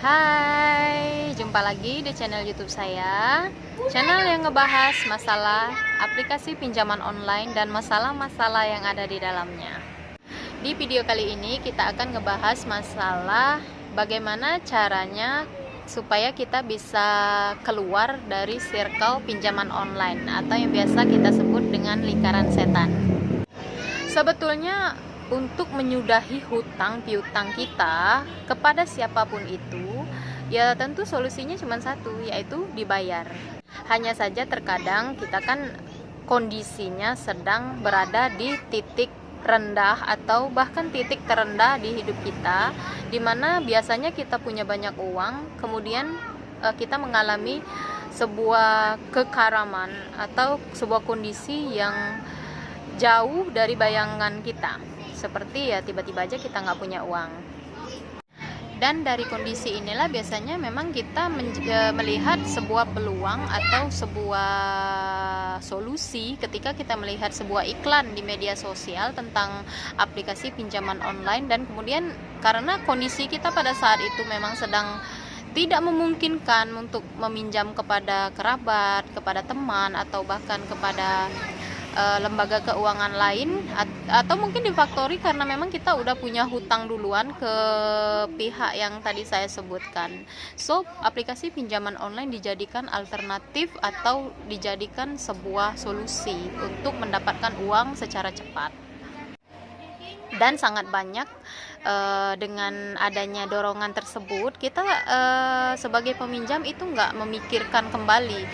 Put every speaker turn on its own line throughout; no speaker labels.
Hai, jumpa lagi di channel YouTube saya. Channel yang ngebahas masalah aplikasi pinjaman online dan masalah-masalah yang ada di dalamnya. Di video kali ini kita akan ngebahas masalah bagaimana caranya supaya kita bisa keluar dari circle pinjaman online atau yang biasa kita sebut dengan lingkaran setan. Sebetulnya untuk menyudahi hutang piutang kita kepada siapapun itu, ya tentu solusinya cuma satu, yaitu dibayar. Hanya saja terkadang kita kan kondisinya sedang berada di titik rendah atau bahkan titik terendah di hidup kita, dimana biasanya kita punya banyak uang, kemudian kita mengalami sebuah kekaraman atau sebuah kondisi yang jauh dari bayangan kita, seperti ya tiba-tiba aja kita nggak punya uang. Dan dari kondisi inilah biasanya memang kita melihat sebuah peluang atau sebuah solusi ketika kita melihat sebuah iklan di media sosial tentang aplikasi pinjaman online, dan kemudian karena kondisi kita pada saat itu memang sedang tidak memungkinkan untuk meminjam kepada kerabat, kepada teman, atau bahkan kepada lembaga keuangan lain, atau mungkin difaktori karena memang kita udah punya hutang duluan ke pihak yang tadi saya sebutkan. So, aplikasi pinjaman online dijadikan alternatif atau dijadikan sebuah solusi untuk mendapatkan uang secara cepat. Dan sangat banyak dengan adanya dorongan tersebut, kita sebagai peminjam itu nggak memikirkan kembali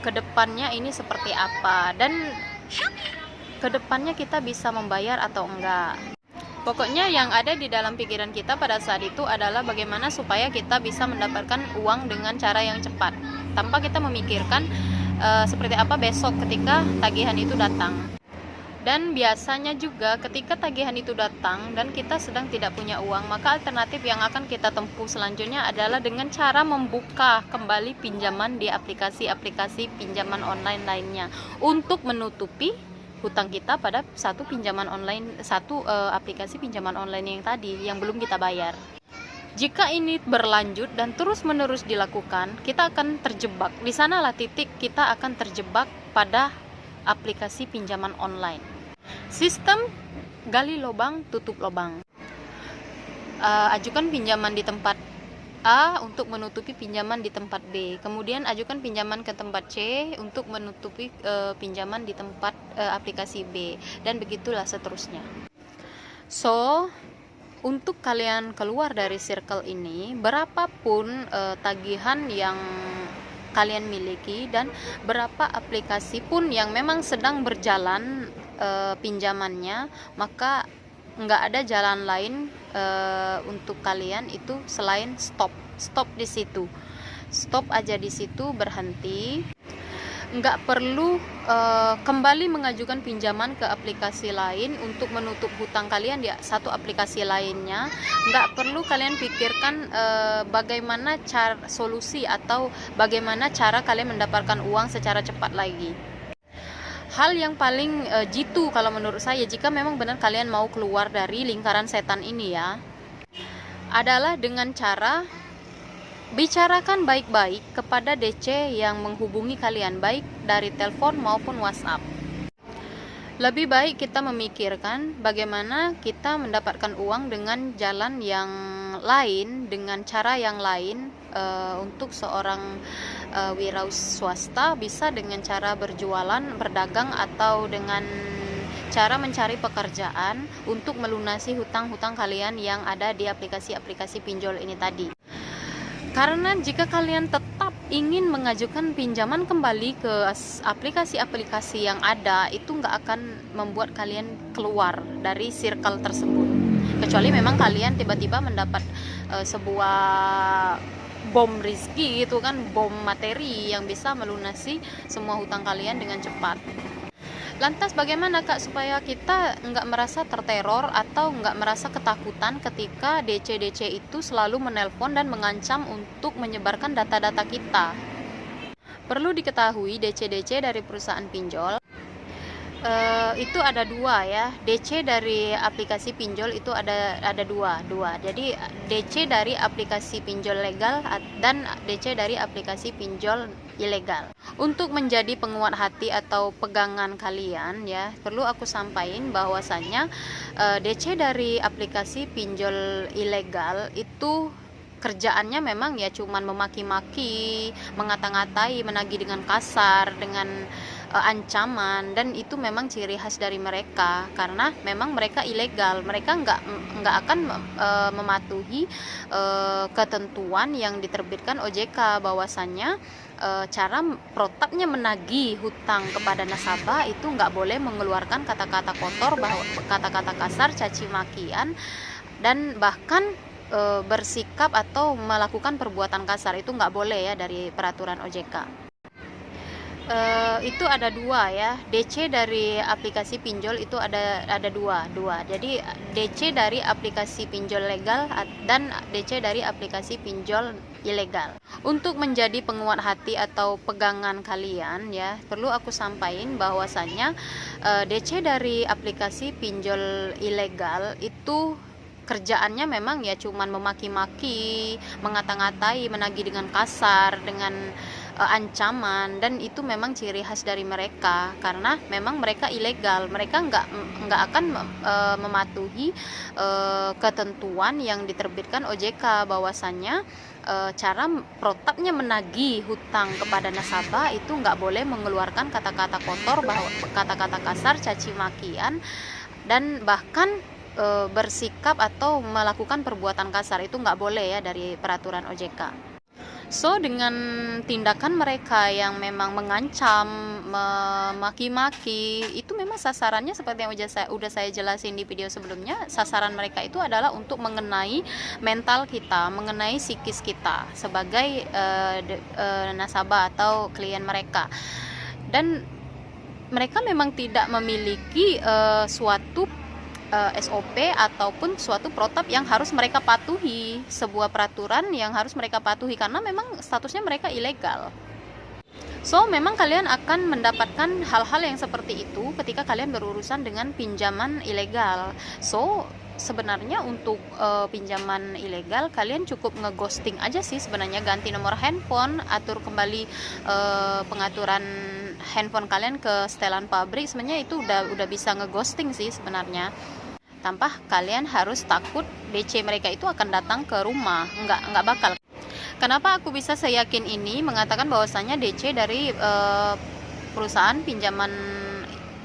ke depannya ini seperti apa, dan kedepannya kita bisa membayar atau enggak. Pokoknya yang ada di dalam pikiran kita pada saat itu adalah bagaimana supaya kita bisa mendapatkan uang dengan cara yang cepat, tanpa kita memikirkan seperti apa besok ketika tagihan itu datang. Dan biasanya juga ketika tagihan itu datang dan kita sedang tidak punya uang, maka alternatif yang akan kita tempuh selanjutnya adalah dengan cara membuka kembali pinjaman di aplikasi-aplikasi pinjaman online lainnya untuk menutupi hutang kita pada satu aplikasi pinjaman online yang tadi yang belum kita bayar. Jika ini berlanjut dan terus-menerus dilakukan, kita akan terjebak. Di sanalah titik kita akan terjebak pada aplikasi pinjaman online. Sistem gali lubang tutup lubang. Ajukan pinjaman di tempat A untuk menutupi pinjaman di tempat B. Kemudian ajukan pinjaman ke tempat C untuk menutupi pinjaman di tempat aplikasi B, dan begitulah seterusnya. So, untuk kalian keluar dari circle ini, berapapun tagihan yang kalian miliki dan berapa aplikasi pun yang memang sedang berjalan pinjamannya, maka nggak ada jalan lain untuk kalian itu selain stop di situ, stop aja di situ, berhenti. Nggak perlu kembali mengajukan pinjaman ke aplikasi lain untuk menutup hutang kalian di satu aplikasi lainnya. Nggak perlu kalian pikirkan bagaimana solusi atau bagaimana cara kalian mendapatkan uang secara cepat lagi. Hal yang paling jitu kalau menurut saya, jika memang benar kalian mau keluar dari lingkaran setan ini ya, adalah dengan cara bicarakan baik-baik kepada DC yang menghubungi kalian, baik dari telepon maupun WhatsApp. Lebih baik kita memikirkan bagaimana kita mendapatkan uang dengan jalan yang lain, dengan cara yang lain. Untuk seorang wirausaha bisa dengan cara berjualan, berdagang, atau dengan cara mencari pekerjaan untuk melunasi hutang-hutang kalian yang ada di aplikasi-aplikasi pinjol ini tadi. Karena jika kalian tetap ingin mengajukan pinjaman kembali ke aplikasi-aplikasi yang ada, itu nggak akan membuat kalian keluar dari circle tersebut. Kecuali memang kalian tiba-tiba mendapat sebuah bom rezeki gitu kan, bom materi yang bisa melunasi semua hutang kalian dengan cepat. Lantas bagaimana Kak supaya kita nggak merasa terteror atau nggak merasa ketakutan ketika DC-DC itu selalu menelpon dan mengancam untuk menyebarkan data-data kita? Perlu diketahui, DC-DC dari perusahaan pinjol Itu ada dua ya. DC dari aplikasi pinjol itu ada dua. Jadi DC dari aplikasi pinjol legal dan DC dari aplikasi pinjol ilegal. Untuk menjadi penguat hati atau pegangan kalian ya, perlu aku sampaikan bahwasannya DC dari aplikasi pinjol ilegal itu kerjaannya memang ya cuman memaki-maki, mengata-ngatai, menagih dengan kasar, dengan ancaman, dan itu memang ciri khas dari mereka karena memang mereka ilegal. Mereka nggak akan mematuhi ketentuan yang diterbitkan OJK bahwasannya cara protapnya menagih hutang kepada nasabah itu nggak boleh mengeluarkan kata-kata kotor, bahwa kata-kata kasar, caci makian, dan bahkan bersikap atau melakukan perbuatan kasar itu nggak boleh ya dari peraturan OJK. Itu ada dua ya. DC dari aplikasi pinjol itu ada dua. Jadi DC dari aplikasi pinjol legal dan DC dari aplikasi pinjol ilegal. Untuk menjadi penguat hati atau pegangan kalian ya, perlu aku sampaikan bahwasannya DC dari aplikasi pinjol ilegal itu kerjaannya memang ya cuman memaki-maki, mengata-ngatai, menagih dengan kasar, dengan ancaman, dan itu memang ciri khas dari mereka karena memang mereka ilegal. Mereka nggak akan mematuhi ketentuan yang diterbitkan OJK bahwasannya cara protapnya menagih hutang kepada nasabah itu nggak boleh mengeluarkan kata-kata kotor, bahwa kata-kata kasar, caci makian, dan bahkan bersikap atau melakukan perbuatan kasar itu nggak boleh ya dari peraturan OJK. So dengan tindakan mereka yang memang mengancam, memaki-maki, itu memang sasarannya seperti yang udah saya jelasin di video sebelumnya. Sasaran mereka itu adalah untuk mengenai mental kita, mengenai psikis kita sebagai nasabah atau klien mereka. Dan mereka memang tidak memiliki suatu SOP ataupun suatu protap yang harus mereka patuhi, sebuah peraturan yang harus mereka patuhi karena memang statusnya mereka ilegal. So memang kalian akan mendapatkan hal-hal yang seperti itu ketika kalian berurusan dengan pinjaman ilegal. So sebenarnya untuk pinjaman ilegal kalian cukup ngeghosting aja sih sebenarnya, ganti nomor handphone, atur kembali pengaturan handphone kalian ke setelan pabrik. Sebenarnya itu udah bisa ngeghosting sih sebenarnya, tanpa kalian harus takut DC mereka itu akan datang ke rumah. Nggak bakal. Kenapa aku bisa seyakin ini mengatakan bahwasannya DC dari perusahaan pinjaman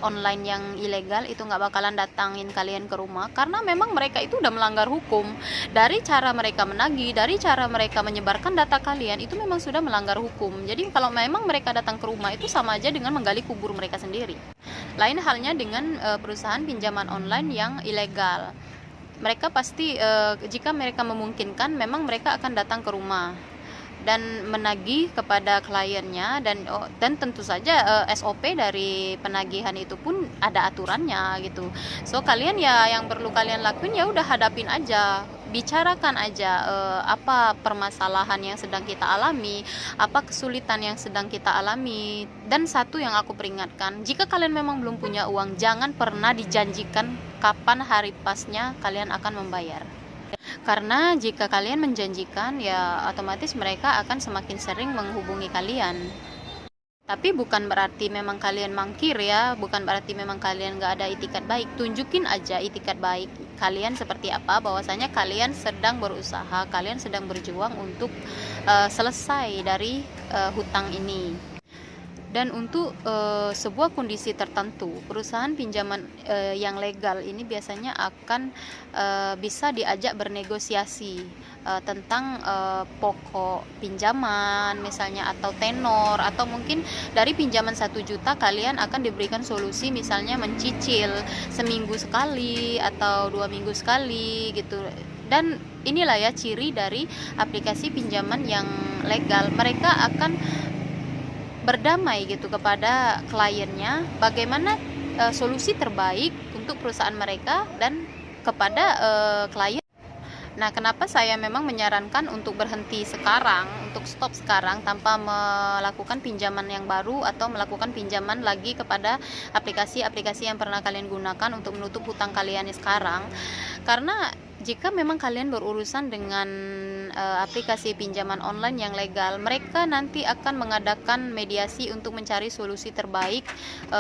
online yang ilegal itu nggak bakalan datangin kalian ke rumah, karena memang mereka itu udah melanggar hukum. Dari cara mereka menagih, dari cara mereka menyebarkan data kalian, itu memang sudah melanggar hukum. Jadi kalau memang mereka datang ke rumah itu sama aja dengan menggali kubur mereka sendiri. Lain halnya dengan perusahaan pinjaman online yang ilegal. Mereka pasti jika mereka memungkinkan, memang mereka akan datang ke rumah dan menagih kepada kliennya, dan tentu saja SOP dari penagihan itu pun ada aturannya gitu. So kalian ya yang perlu kalian lakuin ya udah hadapin aja, bicarakan aja apa permasalahan yang sedang kita alami, apa kesulitan yang sedang kita alami. Dan satu yang aku peringatkan, jika kalian memang belum punya uang, jangan pernah dijanjikan kapan hari pasnya kalian akan membayar. Karena jika kalian menjanjikan, ya otomatis mereka akan semakin sering menghubungi kalian. Tapi bukan berarti memang kalian mangkir ya, bukan berarti memang kalian gak ada itikat baik. Tunjukin aja itikat baik kalian seperti apa, bahwasanya kalian sedang berusaha, kalian sedang berjuang untuk selesai dari hutang ini. Dan untuk sebuah kondisi tertentu, perusahaan pinjaman yang legal ini biasanya akan bisa diajak bernegosiasi tentang pokok pinjaman misalnya, atau tenor, atau mungkin dari pinjaman 1 juta kalian akan diberikan solusi misalnya mencicil seminggu sekali atau 2 minggu sekali gitu. Dan inilah ya ciri dari aplikasi pinjaman yang legal. Mereka akan berdamai gitu kepada kliennya, bagaimana solusi terbaik untuk perusahaan mereka dan kepada klien. Nah, kenapa saya memang menyarankan untuk berhenti sekarang, untuk stop sekarang tanpa melakukan pinjaman yang baru atau melakukan pinjaman lagi kepada aplikasi-aplikasi yang pernah kalian gunakan untuk menutup hutang kalian sekarang. Karena jika memang kalian berurusan dengan aplikasi pinjaman online yang legal, mereka nanti akan mengadakan mediasi untuk mencari solusi terbaik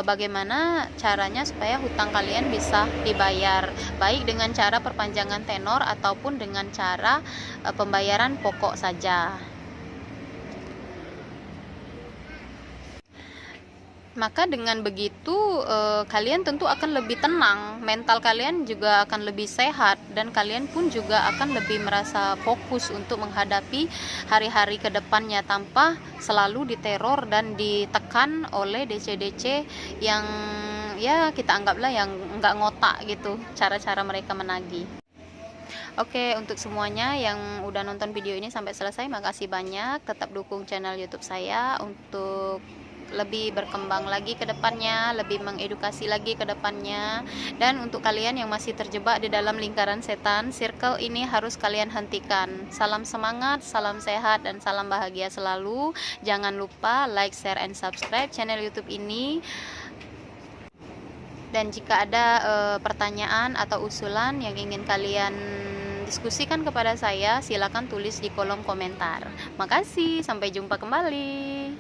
bagaimana caranya supaya hutang kalian bisa dibayar, baik dengan cara perpanjangan tenor ataupun dengan cara pembayaran pokok saja. Maka dengan begitu kalian tentu akan lebih tenang, mental kalian juga akan lebih sehat, dan kalian pun juga akan lebih merasa fokus untuk menghadapi hari-hari ke depannya tanpa selalu diteror dan ditekan oleh DC-DC yang ya kita anggaplah yang nggak ngotak gitu cara-cara mereka menagih. Oke, untuk semuanya yang udah nonton video ini sampai selesai, makasih banyak. Tetap dukung channel YouTube saya untuk lebih berkembang lagi ke depannya, lebih mengedukasi lagi ke depannya. Dan untuk kalian yang masih terjebak di dalam lingkaran setan, circle ini harus kalian hentikan. Salam semangat, salam sehat, dan salam bahagia selalu. Jangan lupa like, share, and subscribe channel YouTube ini. Dan jika ada pertanyaan atau usulan yang ingin kalian diskusikan kepada saya, silakan tulis di kolom komentar. Makasih, sampai jumpa kembali.